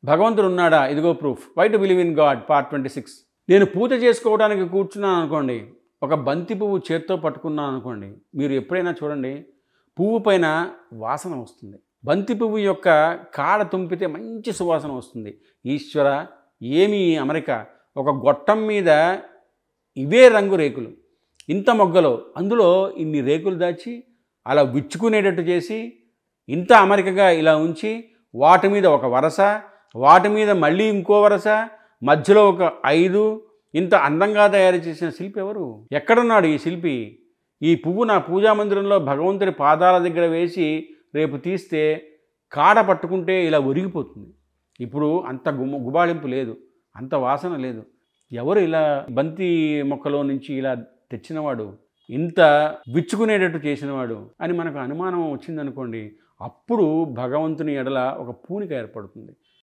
భగవంతుడు ఉన్నాడా? ఇదిగో proof. Why to believe in God part 26. నేను పూజ చేసుకోవడానికి కూర్చున్నాను అనుకోండి, ఒక బంతి పువ్వు చేత్తో పట్టుకున్నాను అనుకోండి, మీరు ఎప్పుడైనా చూడండి పువ్వు పైన వాసన వస్తుంది. బంతి పువ్వు యొక్క కాడ తుంపితే మంచి సువాసన వస్తుంది. ఈశ్వర, ఏమి అమెరికా! ఒక గొట్టం మీద ఇవే రంగు రేకులు, ఇంత మొగ్గలో, అందులో ఇన్ని రేకులు దాచి అలా విచ్చుకునేటట్టు చేసి ఇంత అమరికగా ఇలా ఉంచి వాటి మీద ఒక వరస, వాటి మీద మళ్ళీ ఇంకో వరస, మధ్యలో ఒక 5 ఇంత అందంగా తయారు చేసిన శిల్పి ఎవరు? ఎక్కడున్నాడు ఈ శిల్పి? ఈ పువ్వు నా పూజా మందిరంలో భగవంతుడి పాదాల దగ్గర వేసి రేపు తీస్తే కాడ పట్టుకుంటే ఇలా ఒరిగిపోతుంది. ఇప్పుడు అంత గుబాళింపు లేదు, అంత వాసన లేదు. ఎవరు ఇలా బంతి మొక్కలో నుంచి ఇలా తెచ్చినవాడు, ఇంత విచ్చుకునేటట్టు చేసినవాడు అని మనకు అనుమానం వచ్చిందనుకోండి, అప్పుడు భగవంతుని ఎడల ఒక పూనిక ఏర్పడుతుంది.